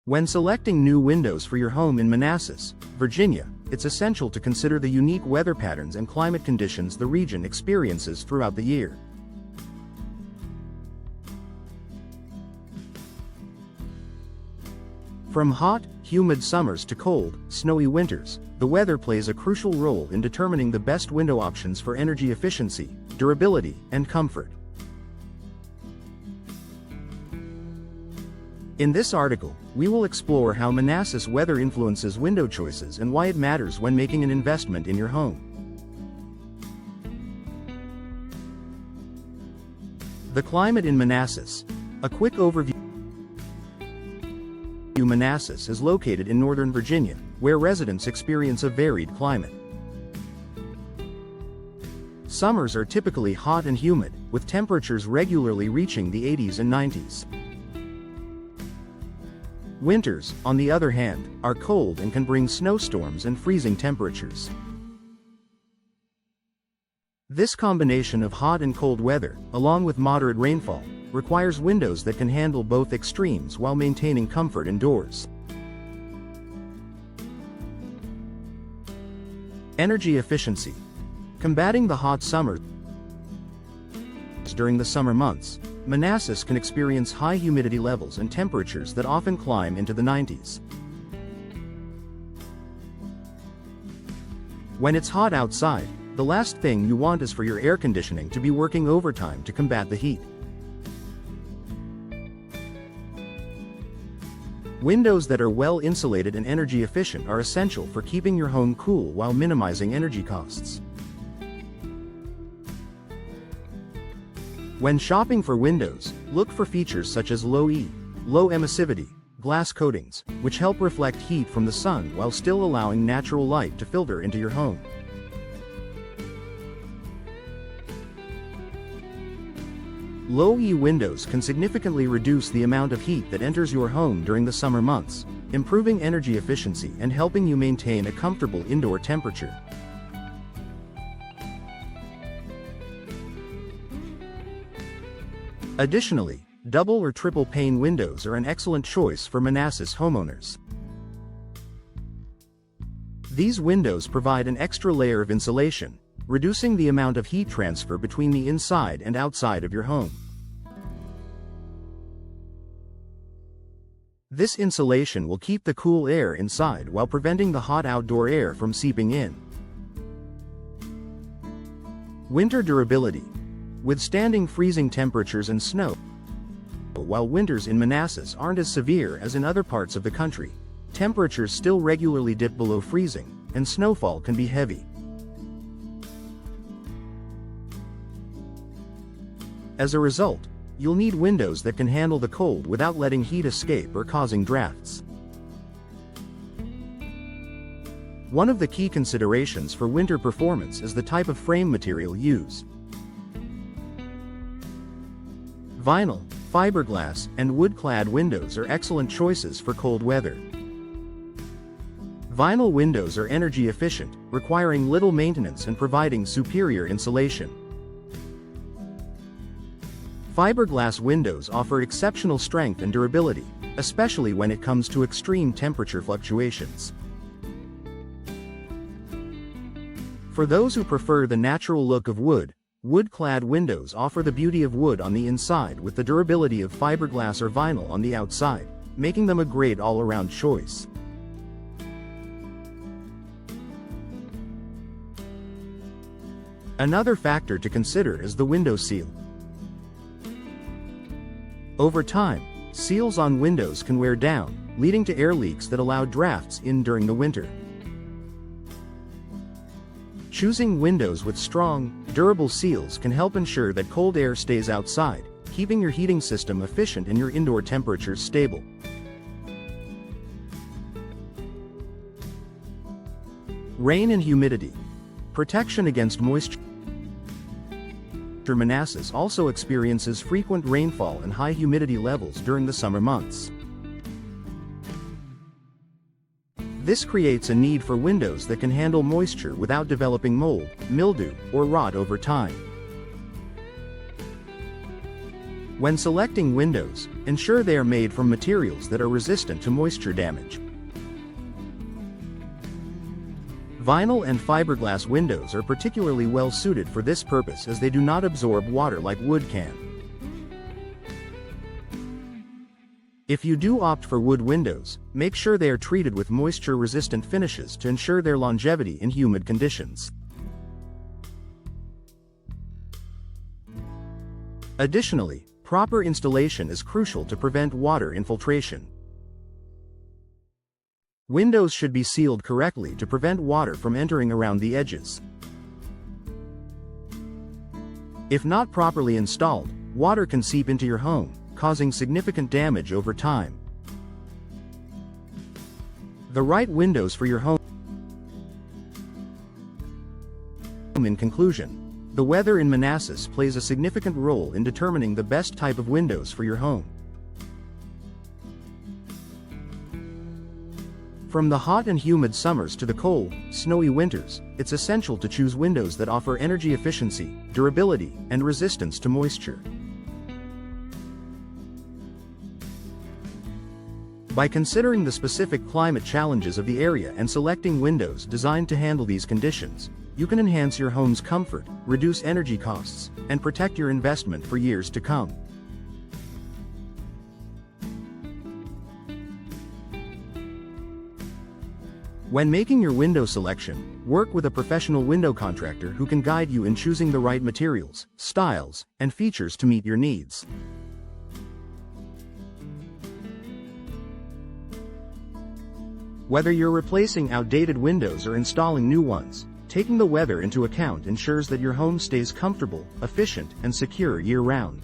When selecting new windows for your home in Manassas, Virginia, it's essential to consider the unique weather patterns and climate conditions the region experiences throughout the year. From hot, humid summers to cold, snowy winters, the weather plays a crucial role in determining the best window options for energy efficiency, durability, and comfort. In this article, we will explore how Manassas weather influences window choices and why it matters when making an investment in your home. The climate in Manassas. A quick overview. Manassas is located in northern Virginia, where residents experience a varied climate. Summers are typically hot and humid, with temperatures regularly reaching the 80s and 90s. Winters, on the other hand, are cold and can bring snowstorms and freezing temperatures. This combination of hot and cold weather, along with moderate rainfall, requires windows that can handle both extremes while maintaining comfort indoors. Energy efficiency. Combating the hot summers during the summer months, Manassas can experience high humidity levels and temperatures that often climb into the 90s. When it's hot outside, the last thing you want is for your air conditioning to be working overtime to combat the heat. Windows that are well insulated and energy efficient are essential for keeping your home cool while minimizing energy costs. When shopping for windows, look for features such as low emissivity, glass coatings, which help reflect heat from the sun while still allowing natural light to filter into your home. Low-E windows can significantly reduce the amount of heat that enters your home during the summer months, improving energy efficiency and helping you maintain a comfortable indoor temperature. Additionally, double or triple pane windows are an excellent choice for Manassas homeowners. These windows provide an extra layer of insulation, reducing the amount of heat transfer between the inside and outside of your home. This insulation will keep the cool air inside while preventing the hot outdoor air from seeping in. Winter durability. Withstanding freezing temperatures and snow. While winters in Manassas aren't as severe as in other parts of the country, temperatures still regularly dip below freezing, and snowfall can be heavy. As a result, you'll need windows that can handle the cold without letting heat escape or causing drafts. One of the key considerations for winter performance is the type of frame material used. Vinyl, fiberglass, and wood-clad windows are excellent choices for cold weather. Vinyl windows are energy efficient, requiring little maintenance and providing superior insulation. Fiberglass windows offer exceptional strength and durability, especially when it comes to extreme temperature fluctuations. For those who prefer the natural look of wood, wood-clad windows offer the beauty of wood on the inside with the durability of fiberglass or vinyl on the outside, making them a great all-around choice. Another factor to consider is the window seal. Over time, seals on windows can wear down, leading to air leaks that allow drafts in during the winter. Choosing windows with strong, durable seals can help ensure that cold air stays outside, keeping your heating system efficient and your indoor temperatures stable. Rain and humidity. Protection against moisture. Manassas also experiences frequent rainfall and high humidity levels during the summer months. This creates a need for windows that can handle moisture without developing mold, mildew, or rot over time. When selecting windows, ensure they are made from materials that are resistant to moisture damage. Vinyl and fiberglass windows are particularly well suited for this purpose as they do not absorb water like wood can. If you do opt for wood windows, make sure they are treated with moisture-resistant finishes to ensure their longevity in humid conditions. Additionally, proper installation is crucial to prevent water infiltration. Windows should be sealed correctly to prevent water from entering around the edges. If not properly installed, water can seep into your home, causing significant damage over time. The right windows for your home. In conclusion, the weather in Manassas plays a significant role in determining the best type of windows for your home. From the hot and humid summers to the cold, snowy winters, it's essential to choose windows that offer energy efficiency, durability, and resistance to moisture. By considering the specific climate challenges of the area and selecting windows designed to handle these conditions, you can enhance your home's comfort, reduce energy costs, and protect your investment for years to come. When making your window selection, work with a professional window contractor who can guide you in choosing the right materials, styles, and features to meet your needs. Whether you're replacing outdated windows or installing new ones, taking the weather into account ensures that your home stays comfortable, efficient, and secure year-round.